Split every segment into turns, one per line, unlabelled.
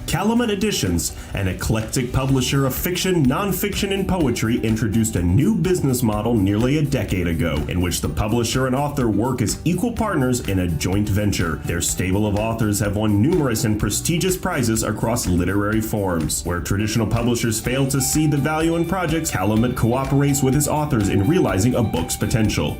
Calumet Editions, an eclectic publisher of fiction, nonfiction, and poetry, introduced a new business model nearly a decade ago, in which the publisher and author work as equal partners in a joint venture. Their stable of authors have won numerous and prestigious prizes across literary forums. Where traditional publishers fail to see the value in projects, Calumet cooperates with his authors in realizing a book's potential.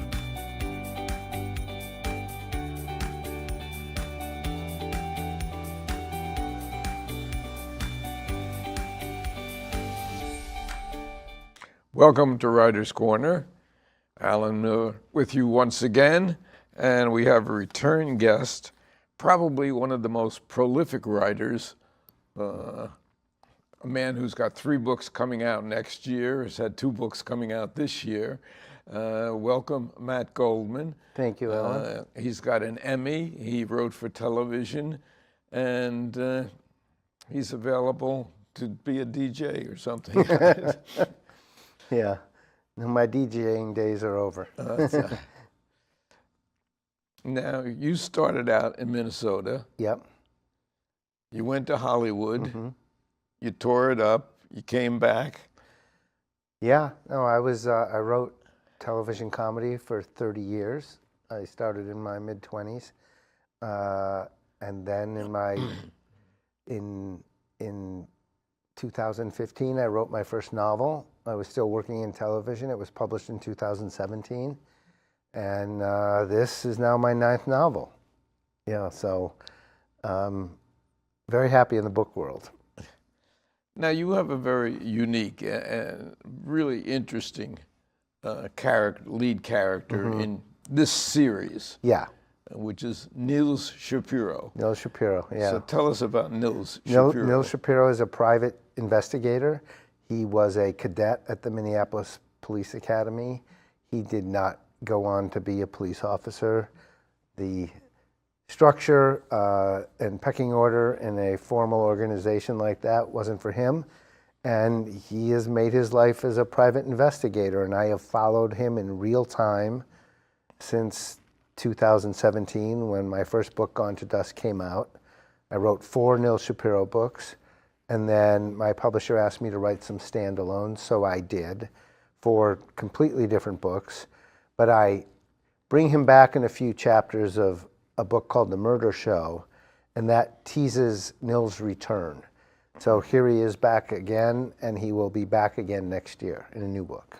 Welcome to Writer's Corner. Alan Miller with you once again, and we have a return guest, probably one of the most prolific writers, a man who's got 3 books coming out next year, has had 2 books coming out this year. Welcome, Matt Goldman.
Thank you, Alan.
He's got an Emmy. He wrote for television, and he's available to be a DJ or something.
Yeah, my DJing days are over.
Now, you started out in Minnesota.
Yep.
You went to Hollywood. You tore it up. You came back.
Yeah, no, I wrote television comedy for 30 years. I started in my mid-20s. And then in 2015, I wrote my first novel. I was still working in television. It was published in 2017. And this is now my 9th novel. Yeah, so very happy in the book world.
Now, you have a very unique and really interesting lead character in this series.
Yeah.
Which is Nils Shapiro.
Nils Shapiro, yeah.
So tell us about Nils Shapiro.
Nils Shapiro is a private investigator. He was a cadet at the Minneapolis Police Academy. He did not go on to be a police officer. The structure and pecking order in a formal organization like that wasn't for him. And he has made his life as a private investigator, and I have followed him in real time since 2017, when my first book, Gone to Dust, came out. I wrote 4 Nils Shapiro books, and then my publisher asked me to write some standalones, so I did, 4 completely different books. But I bring him back in a few chapters of a book called The Murder Show, and that teases Nils' return. So here he is back again, and he will be back again next year in a new book.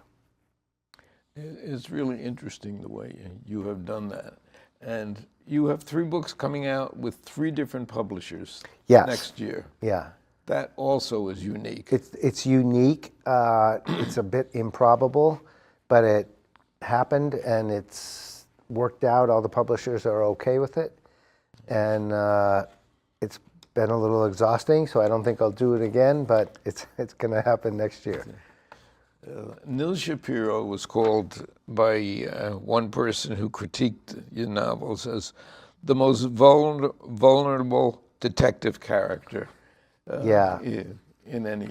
It's really interesting the way you have done that. And you have 3 books coming out with 3 different publishers next year.
Yeah.
That also is unique.
It's unique. It's a bit improbable, but it happened and it's worked out. All the publishers are okay with it. And it's been a little exhausting, so I don't think I'll do it again, but it's going to happen next year.
Nils Shapiro was called by one person who critiqued your novels as the most vulnerable detective character. In any,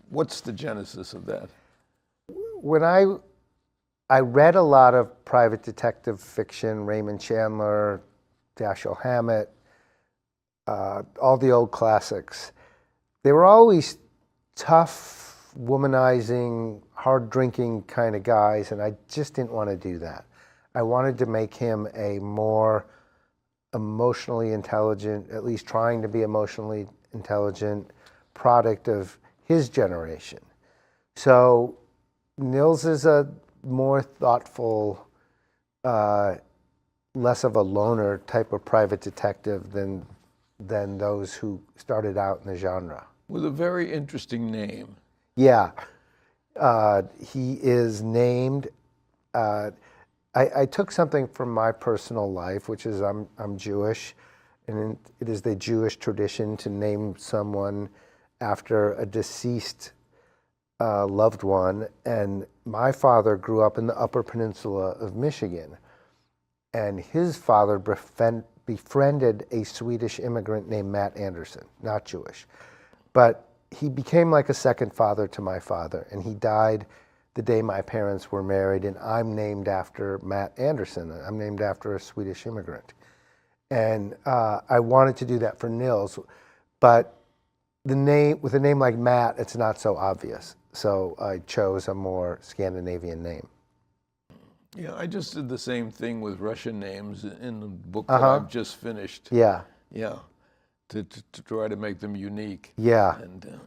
what's the genesis of that?
When I read a lot of private detective fiction, Raymond Chandler, Dashiell Hammett, all the old classics. They were always tough, womanizing, hard-drinking kind of guys, and I just didn't want to do that. I wanted to make him a more emotionally intelligent, at least trying to be emotionally intelligent, product of his generation. So Nils is a more thoughtful, less of a loner type of private detective than those who started out in the genre.
With a very interesting name.
Yeah, he is named. I took something from my personal life, which is I'm Jewish, and it is the Jewish tradition to name someone after a deceased loved one. And my father grew up in the Upper Peninsula of Michigan, and his father befriended a Swedish immigrant named Matt Anderson, not Jewish, but he became like a second father to my father, and he died the day my parents were married, and I'm named after Matt Anderson. I'm named after a Swedish immigrant. And I wanted to do that for Nils, but with a name like Matt, it's not so obvious. So I chose a more Scandinavian name.
Yeah, I just did the same thing with Russian names in the book that I've just finished.
Yeah.
Yeah, to try to make them unique.
Yeah.
And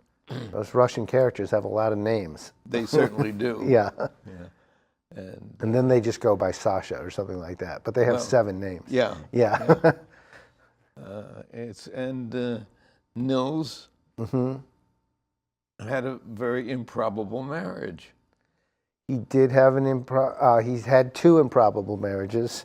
Those Russian characters have a lot of names.
they certainly do.
Yeah.
Yeah.
And then they just go by Sasha or something like that. But they have 7 names.
Yeah.
Yeah.
Nils had a very improbable marriage.
He did have he's had 2 improbable marriages.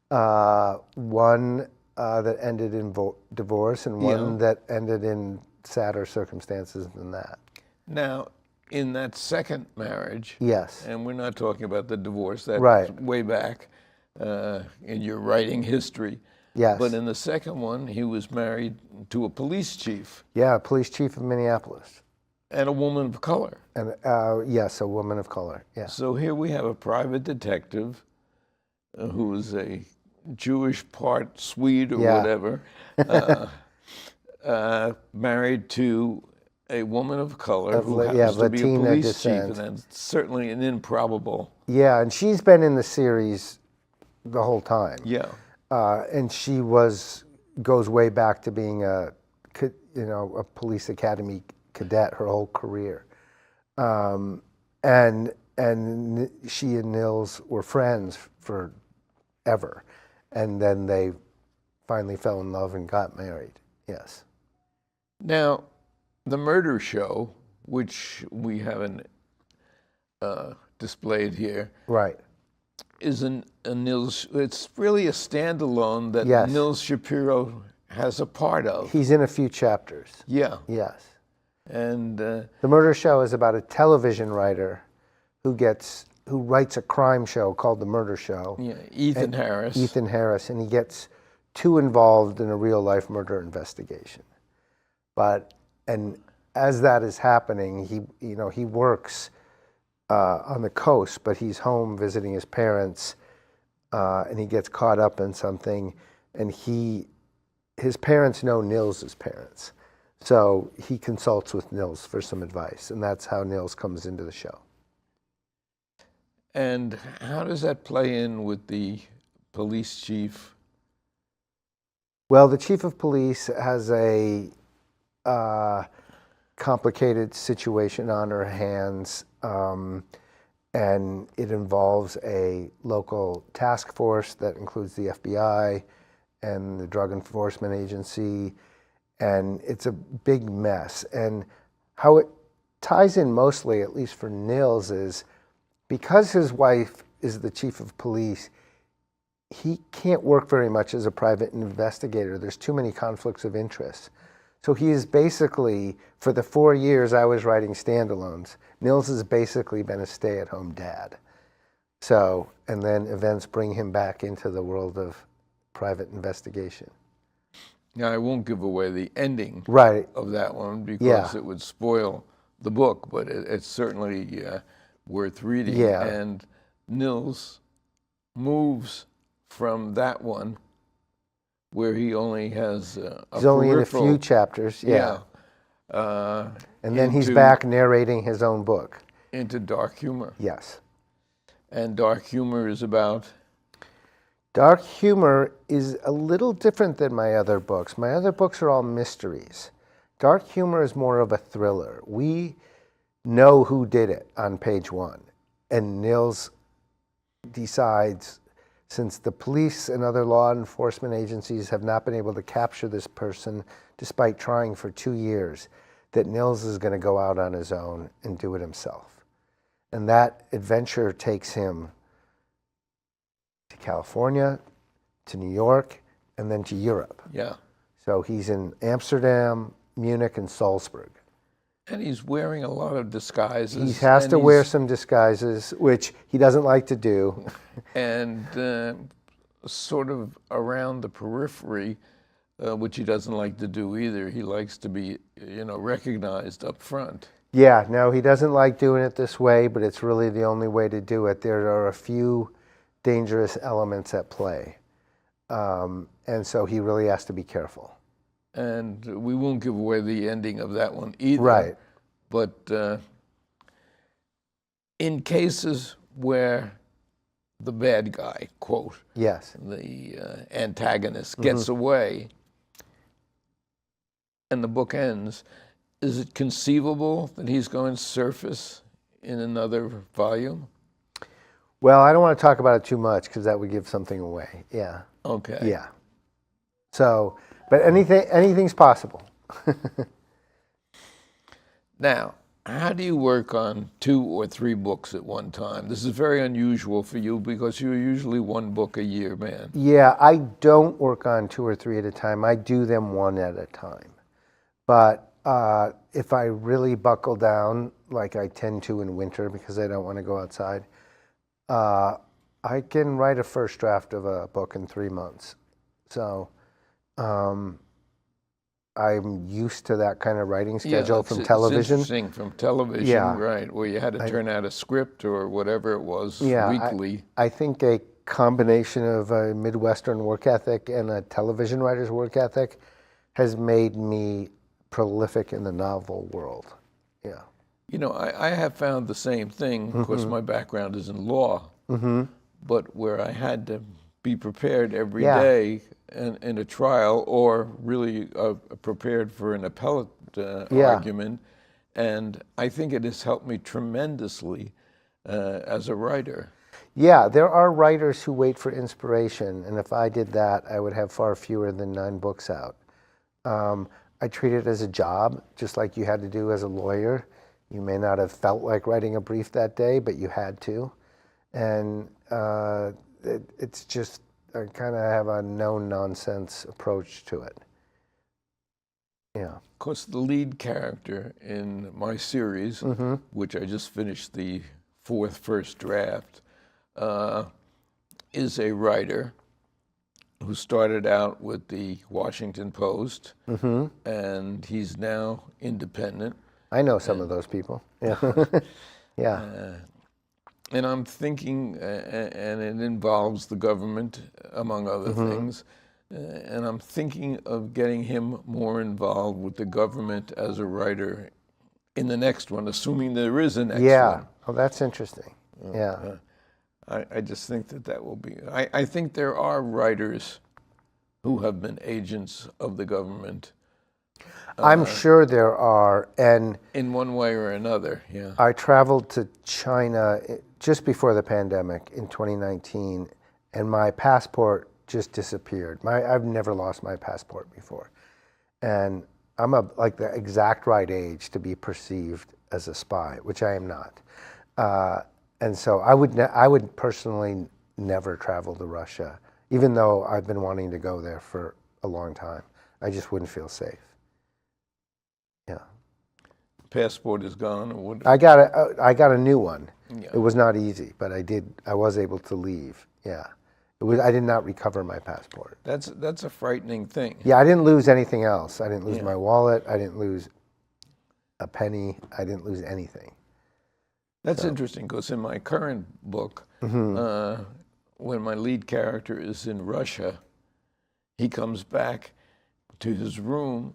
One that ended in divorce and one that ended in sadder circumstances than that.
Now, in that second marriage,
yes,
and we're not talking about the divorce, that's way back in your writing history.
Yes.
But in the second one, he was married to a police chief.
Yeah, police chief of Minneapolis.
And a woman of color.
And yes, a woman of color. Yeah.
So here we have a private detective who is a Jewish part Swede or whatever, married to a woman of color who happens to be a police chief, and that's certainly an improbable.
Yeah, and she's been in the series the whole time.
Yeah.
And she goes way back to being a police academy cadet her whole career. And she and Nils were friends forever. And then they finally fell in love and got married. Yes.
Now, the murder show, which we haven't displayed here,
right,
is a Nils. It's really a standalone that Nils Shapiro has a part of.
He's in a few chapters.
Yeah.
Yes.
And
the murder show is about a television writer who writes a crime show called The Murder Show.
Yeah, Ethan Harris.
Ethan Harris, and he gets too involved in a real-life murder investigation. And as that is happening, he works on the coast, but he's home visiting his parents, and he gets caught up in something, and his parents know Nils's parents. So he consults with Nils for some advice, and that's how Nils comes into the show.
And how does that play in with the police chief?
Well, the chief of police has a complicated situation on her hands, and it involves a local task force that includes the FBI and the Drug Enforcement Agency, and it's a big mess. And how it ties in mostly, at least for Nils, is because his wife is the chief of police, he can't work very much as a private investigator. There's too many conflicts of interest. So he is basically, for the 4 years I was writing standalones, Nils has basically been a stay-at-home dad. So, and then events bring him back into the world of private investigation.
Now, I won't give away the ending of that one because it would spoil the book, but it's certainly worth reading.
Yeah.
And Nils moves from that one, where he only has
he's only in a few chapters, and then he's back narrating his own book.
Into dark humor.
Yes.
And dark humor is about?
Dark humor is a little different than my other books. My other books are all mysteries. Dark humor is more of a thriller. We know who did it on page 1, and Nils decides, since the police and other law enforcement agencies have not been able to capture this person despite trying for 2 years, that Nils is going to go out on his own and do it himself. And that adventure takes him to California, to New York, and then to Europe.
Yeah.
So he's in Amsterdam, Munich, and Salzburg.
And he's wearing a lot of disguises.
He has to wear some disguises, which he doesn't like to do.
And sort of around the periphery, which he doesn't like to do either. He likes to be, recognized up front.
Yeah, no, he doesn't like doing it this way, but it's really the only way to do it. There are a few dangerous elements at play. And so he really has to be careful.
And we won't give away the ending of that one either.
Right.
But in cases where the bad guy, quote,
Yes.
the antagonist, gets away and the book ends, is it conceivable that he's going to surface in another volume?
Well, I don't want to talk about it too much because that would give something away. Yeah.
Okay.
Yeah. So, but anything's possible.
Now, how do you work on 2 or 3 books at one time? This is very unusual for you because you're usually 1 book a year man.
Yeah, I don't work on 2 or 3 at a time. I do them 1 at a time. But if I really buckle down, like I tend to in winter because I don't want to go outside, I can write a first draft of a book in 3 months. So I'm used to that kind of writing schedule from television.
It's interesting from television,
Yeah.
right, where you had to turn out a script or whatever it was weekly.
I think a combination of a Midwestern work ethic and a television writer's work ethic has made me prolific in the novel world. Yeah.
You know, I have found the same thing. Of course, my background is in law, but where I had to be prepared every day in a trial, or really prepared for an appellate argument, and I think it has helped me tremendously as a writer.
Yeah, there are writers who wait for inspiration, and if I did that, I would have far fewer than 9 books out. I treat it as a job, just like you had to do as a lawyer. You may not have felt like writing a brief that day, but you had to. And it's just, I kind of have a no-nonsense approach to it. Yeah.
Of course, the lead character in my series, which I just finished the 4th first draft, is a writer who started out with the Washington Post, and he's now independent.
I know some of those people. Yeah. Yeah.
And I'm thinking, and it involves the government, among other things, and I'm thinking of getting him more involved with the government as a writer in the next one, assuming there is a next one.
Yeah. Oh, that's interesting. Yeah.
I just think that will be, I think there are writers who have been agents of the government.
I'm sure there are, and
in one way or another, yeah.
I traveled to China just before the pandemic in 2019, and my passport just disappeared. I've never lost my passport before, and I'm like the exact right age to be perceived as a spy, which I am not. And so I would personally never travel to Russia, even though I've been wanting to go there for a long time. I just wouldn't feel safe. Yeah.
Passport is gone, or what?
I got a new one.
Yeah.
It was not easy, but I was able to leave. Yeah. I did not recover my passport.
That's a frightening thing.
Yeah, I didn't lose anything else. I didn't lose my wallet. I didn't lose a penny. I didn't lose anything.
That's interesting, because in my current book, when my lead character is in Russia, he comes back to his room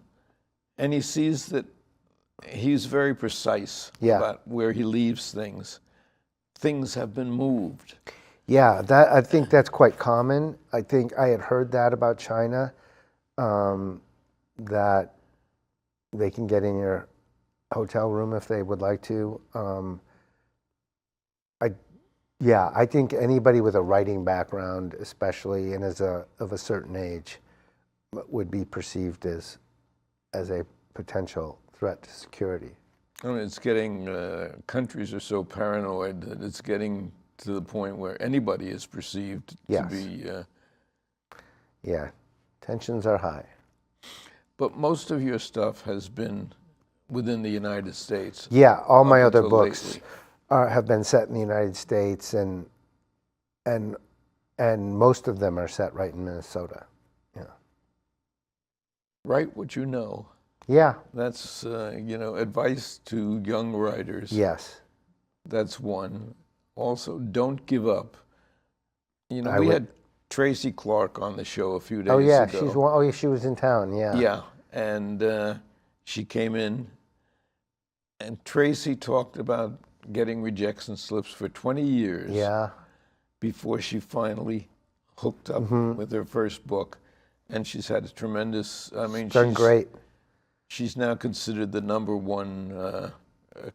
and he sees that he's very precise about where he leaves things. Things have been moved.
Yeah, I think that's quite common. I think I had heard that about China, that they can get in your hotel room if they would like to. I think anybody with a writing background, especially, and of a certain age, would be perceived as a potential threat to security.
I mean, it's getting, countries are so paranoid that it's getting to the point where anybody is perceived to be...
Yeah, tensions are high.
But most of your stuff has been within the United States.
Yeah, all my other books
lately
have been set in the United States, and most of them are set right in Minnesota. Yeah.
Write what you know.
Yeah.
That's, advice to young writers.
Yes.
That's one. Also, don't give up. You know, Tracy Clark on the show a few days
Oh yeah,
ago.
oh yeah, she was in town. Yeah.
Yeah, and she came in, and Tracy talked about getting rejection slips for 20 years
Yeah.
before she finally hooked up with her first book. And she's had a tremendous, I mean,
Done great.
she's now considered the #1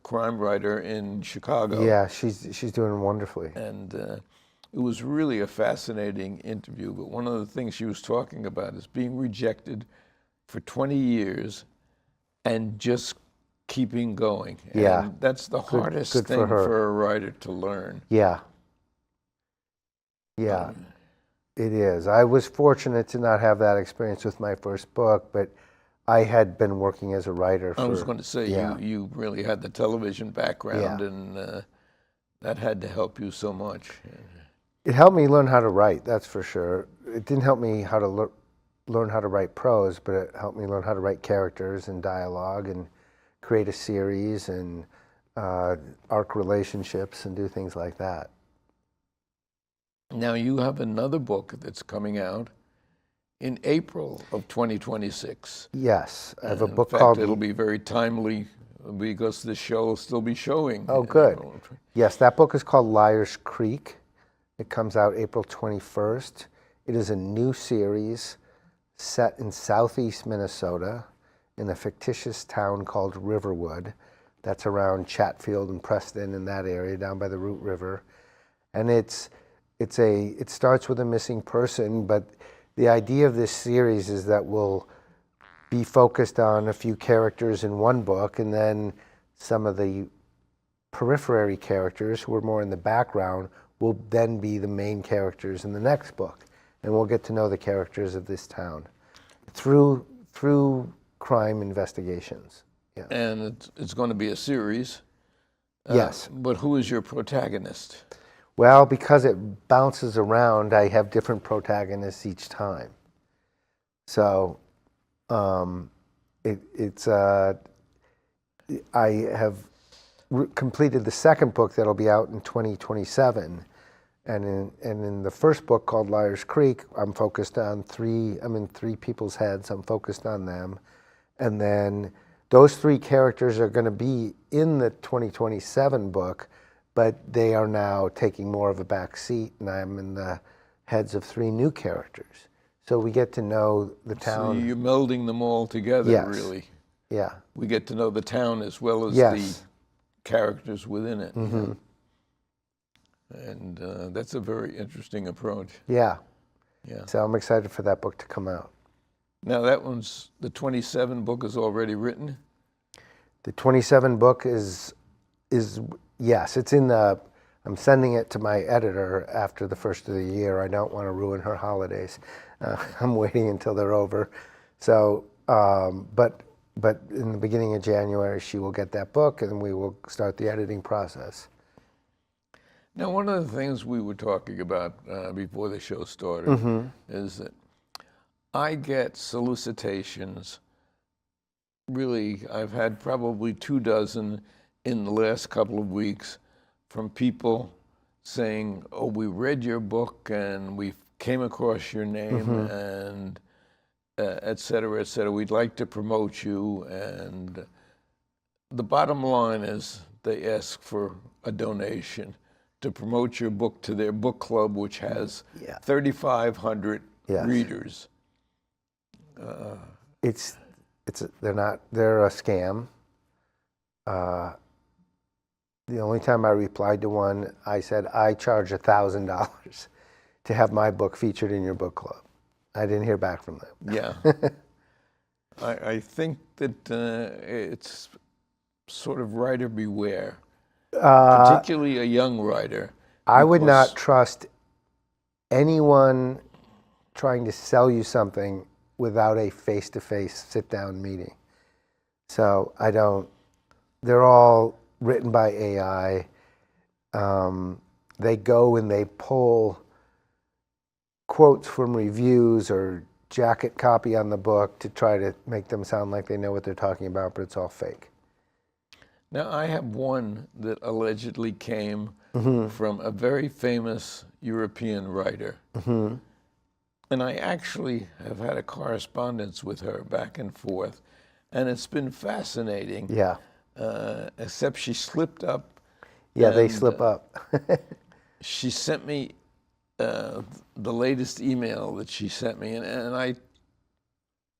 crime writer in Chicago.
Yeah, she's doing wonderfully.
And it was really a fascinating interview. But one of the things she was talking about is being rejected for 20 years and just keeping going.
Yeah.
And that's the hardest
good for
thing
her.
for a writer to learn.
Yeah. Yeah, it is. I was fortunate to not have that experience with my first book, but I had been working as a writer for...
I was going to say,
yeah.
you really had the television background,
Yeah.
and that had to help you so much.
It helped me learn how to write, that's for sure. It didn't help me how to learn how to write prose, but it helped me learn how to write characters and dialogue and create a series and arc relationships and do things like that.
Now you have another book that's coming out in April of 2026.
Yes, I have a book
In fact,
called...
it'll be very timely because the show will still be showing.
Oh, good. Yes, that book is called Liar's Creek. It comes out April 21st. It is a new series set in southeast Minnesota in a fictitious town called Riverwood. That's around Chatfield and Preston in that area, down by the Root River. And it starts with a missing person, but the idea of this series is that we'll be focused on a few characters in one book, and then some of the periphery characters who are more in the background will then be the main characters in the next book. And we'll get to know the characters of this town through crime investigations. Yeah.
And it's going to be a series.
Yes.
But who is your protagonist?
Well, because it bounces around, I have different protagonists each time. So I have completed the second book that'll be out in 2027. And in the first book called Liar's Creek, I'm in three people's heads. I'm focused on them. And then those three characters are going to be in the 2027 book, but they are now taking more of a back seat, and I'm in the heads of three new characters. So we get to know the town.
So you're melding them all together,
Yes.
really.
Yeah.
We get to know the town as well as
Yes.
the characters within it.
Mm-hmm.
And that's a very interesting approach.
Yeah.
Yeah.
So I'm excited for that book to come out.
Now the 27 book is already written?
The 27 book is yes, it's in the, I'm sending it to my editor after the first of the year. I don't want to ruin her holidays. I'm waiting until they're over. So, but in the beginning of January, she will get that book and we will start the editing process.
Now, one of the things we were talking about before the show started is that I get solicitations. Really, I've had probably 24 in the last couple of weeks from people saying, "Oh, we read your book and we came across your name and et cetera, et cetera. We'd like to promote you." And the bottom line is they ask for a donation to promote your book to their book club, which has 3,500 readers.
They're a scam. The only time I replied to one, I said, I charge $1,000 to have my book featured in your book club. I didn't hear back from them.
Yeah. I think that it's sort of writer beware, particularly a young writer.
I would not trust anyone trying to sell you something without a face-to-face sit-down meeting. So I don't, they're all written by AI. They go and they pull quotes from reviews or jacket copy on the book to try to make them sound like they know what they're talking about, but it's all fake.
Now, I have one that allegedly came from a very famous European writer. And I actually have had a correspondence with her back and forth, and it's been fascinating.
Yeah.
Except she slipped up.
Yeah, they
and,
slip up.
She sent me the latest email that she sent me, and I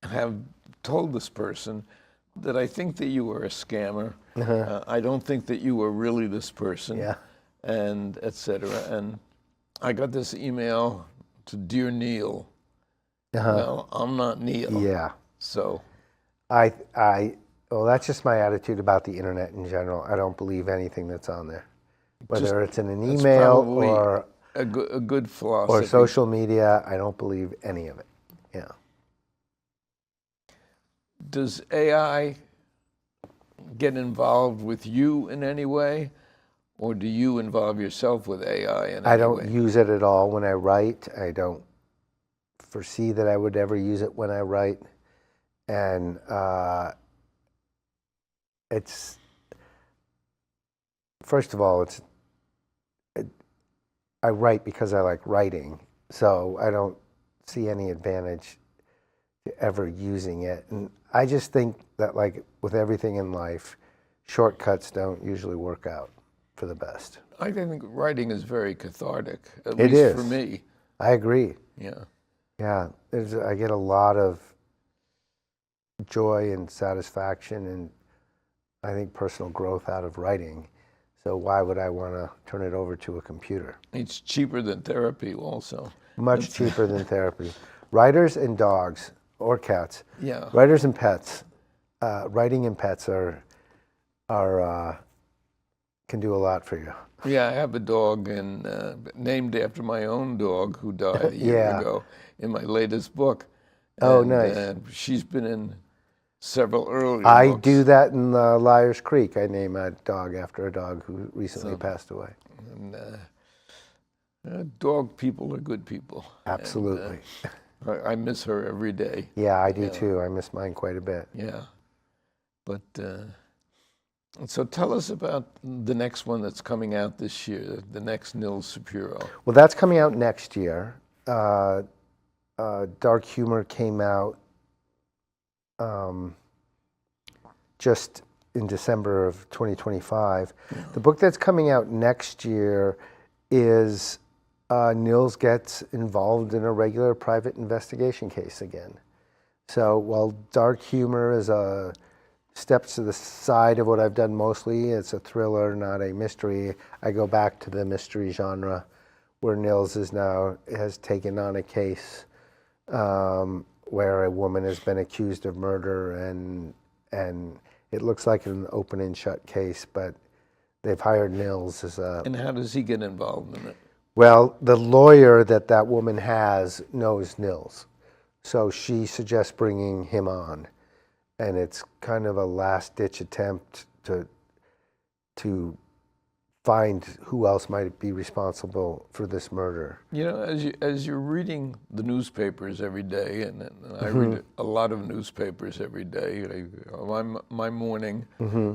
have told this person that I think that you were a scammer. I don't think that you were really this person,
Yeah.
and et cetera. And I got this email to Dear Neil. Well, I'm not Neil.
Yeah.
So
Well, that's just my attitude about the internet in general. I don't believe anything that's on there, whether it's in an email or
a good philosophy.
or social media. I don't believe any of it. Yeah.
Does AI get involved with you in any way, or do you involve yourself with AI in any way?
I don't use it at all when I write. I don't foresee that I would ever use it when I write. And it's, first of all, I write because I like writing. So I don't see any advantage to ever using it. And I just think that, like with everything in life, shortcuts don't usually work out for the best.
I think writing is very cathartic, at
It
least
is.
for me.
I agree.
Yeah.
Yeah, I get a lot of joy and satisfaction and I think personal growth out of writing. So why would I want to turn it over to a computer?
It's cheaper than therapy also.
Much cheaper than therapy. Writers and dogs or cats.
Yeah.
Writers and pets. Writing and pets can do a lot for you.
Yeah, I have a dog and named after my own dog who died a year
Yeah.
ago in my latest book.
Oh,
And,
nice.
She's been in several earlier
I
books.
do that in Liar's Creek. I name a dog after a dog who recently passed away.
And, dog people are good people.
Absolutely.
And, I miss her every day.
Yeah, I do too. I miss mine quite a bit.
Yeah. But so tell us about the next one that's coming out this year, the next Nils Shapiro.
Well, that's coming out next year. Dark Humor came out just in December of 2025. The book that's coming out next year is Nils gets involved in a regular private investigation case again. So while Dark Humor is steps to the side of what I've done mostly, it's a thriller, not a mystery, I go back to the mystery genre where Nils has taken on a case where a woman has been accused of murder and it looks like an open and shut case, but they've hired Nils as a...
And how does he get involved in it?
Well, the lawyer that woman has knows Nils, so she suggests bringing him on, and it's kind of a last-ditch attempt to find who else might be responsible for this murder.
You know, as you're reading the newspapers every day, and I read a lot of newspapers every day, my morning,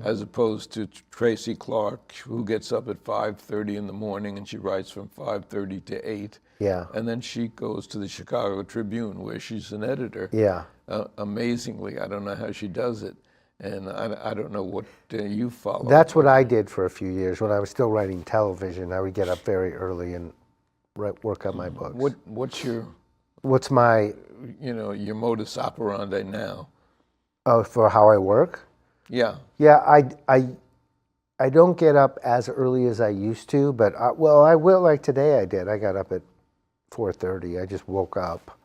as opposed to Tracy Clark, who gets up at 5:30 in the morning and she writes from 5:30 to 8.
Yeah.
And then she goes to the Chicago Tribune where she's an editor.
Yeah.
Amazingly, I don't know how she does it. And I don't know what you follow.
That's what I did for a few years. When I was still writing television, I would get up very early and work on my books. What's my...
your modus operandi now?
Oh, for how I work?
Yeah.
Yeah, I don't get up as early as I used to, but I will, like today I did. I got up at 4:30. I just woke up.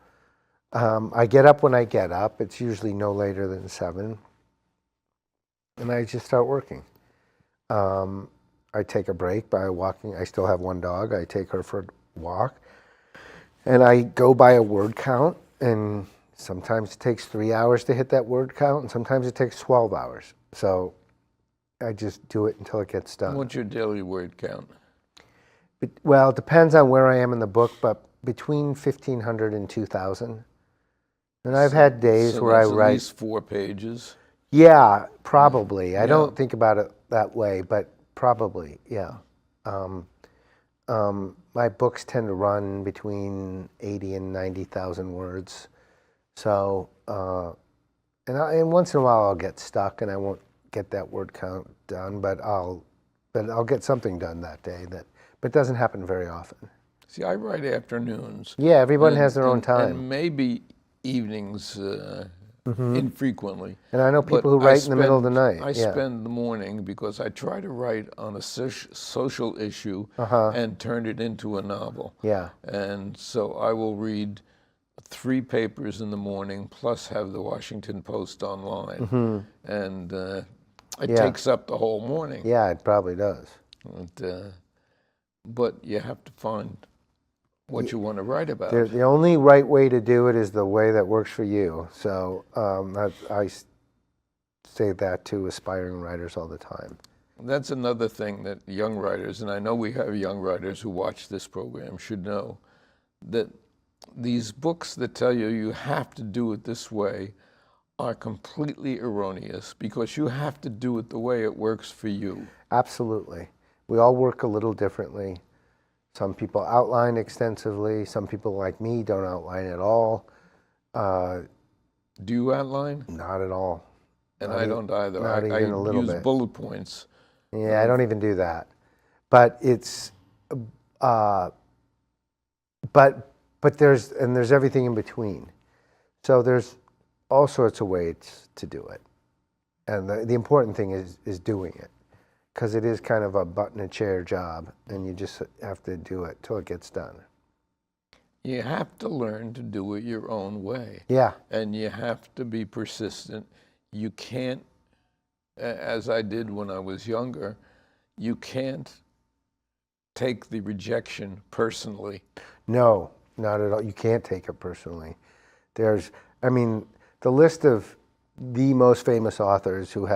I get up when I get up. It's usually no later than 7. And I just start working. I take a break by walking. I still have one dog. I take her for a walk. And I go by a word count. And sometimes it takes 3 hours to hit that word count. And sometimes it takes 12 hours. So I just do it until it gets done.
What's your daily word count?
Well, it depends on where I am in the book, but between 1,500 and 2,000. And I've had days where I write...
at least 4 pages.
Yeah, probably. I don't think about it that way, but probably, yeah. My books tend to run between 80 and 90,000 words. So, and once in a while I'll get stuck and I won't get that word count done, but I'll get something done that day. But it doesn't happen very often.
See, I write afternoons.
Yeah, everyone has their own time.
And maybe evenings infrequently.
And I know people
But
who write in the middle of the night.
I
Yeah.
spend the morning because I try to write on a social issue and turn it into a novel.
Yeah.
And so I will read 3 papers in the morning plus have the Washington Post online. And it takes up the whole morning.
Yeah, it probably does.
But you have to find what you want to write about.
The only right way to do it is the way that works for you. So I say that to aspiring writers all the time.
That's another thing that young writers, and I know we have young writers who watch this program, should know, that these books that tell you you have to do it this way are completely erroneous because you have to do it the way it works for you.
Absolutely. We all work a little differently. Some people outline extensively. Some people, like me, don't outline at all.
Do you outline?
Not at all.
And I don't either.
Not even a little
use
bit.
bullet points.
Yeah, I don't even do that. But it's, but there's everything in between. So there's all sorts of ways to do it. And the important thing is doing it. Because it is kind of a butt-in-a-chair job, and you just have to do it till it gets done.
You have to learn to do it your own way.
Yeah.
And you have to be persistent. You can't, as I did when I was younger, you can't take the rejection personally.
No, not at all. You can't take it personally. The list of the most famous authors who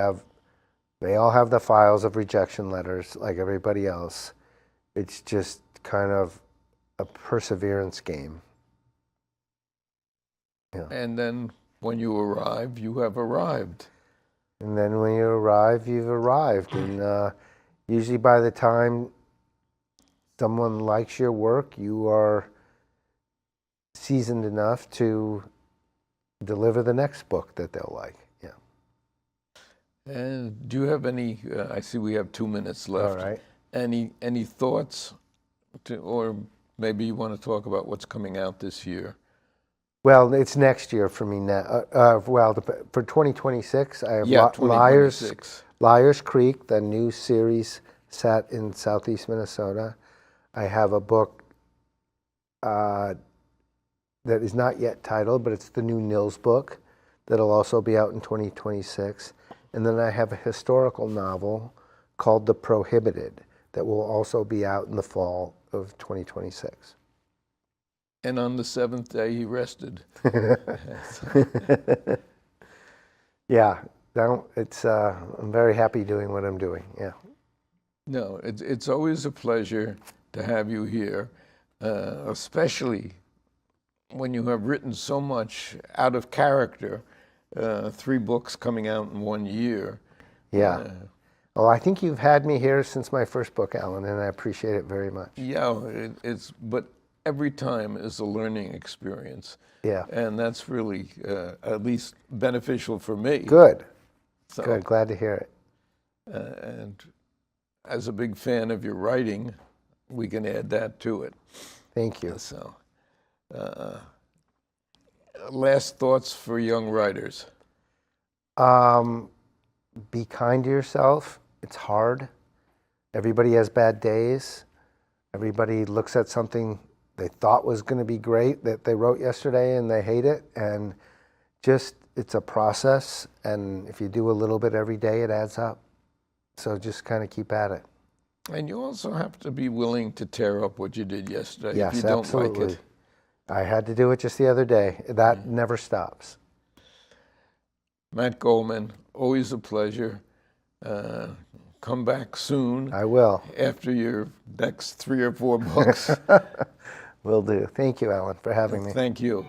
they all have the files of rejection letters like everybody else. It's just kind of a perseverance game. Yeah.
And then when you arrive, you have arrived.
And then when you arrive, you've arrived. And usually by the time someone likes your work, you are seasoned enough to deliver the next book that they'll like. Yeah.
And do you have any, I see we have 2 minutes left.
All right.
Any thoughts or maybe you want to talk about what's coming out this year?
Well, it's next year for me now. For 2026, I have
2026.
Liars Creek, the new series set in southeast Minnesota. I have a book that is not yet titled, but it's the new Nils book that'll also be out in 2026. And then I have a historical novel called The Prohibited that will also be out in the fall of 2026.
And on the 7th day, he rested.
Yeah, I'm very happy doing what I'm doing, yeah.
No, it's always a pleasure to have you here, especially when you have written so much out of character, 3 books coming out in 1 year.
Yeah. Well, I think you've had me here since my first book, Alan, and I appreciate it very much.
Yeah, but every time is a learning experience.
Yeah.
And that's really at least beneficial for me.
Good.
So,
Good. Glad to hear it.
And as a big fan of your writing, we can add that to it.
Thank you.
So, last thoughts for young writers?
Be kind to yourself. It's hard. Everybody has bad days. Everybody looks at something they thought was going to be great that they wrote yesterday and they hate it. And it's a process. And if you do a little bit every day, it adds up. So just kind of keep at it.
And you also have to be willing to tear up what you did yesterday
Yes,
if you don't
absolutely.
like it.
I had to do it just the other day. That never stops.
Matt Goldman, always a pleasure. Come back soon.
I will.
After your next 3 or 4 books.
Will do. Thank you, Alan, for having me.
Thank you.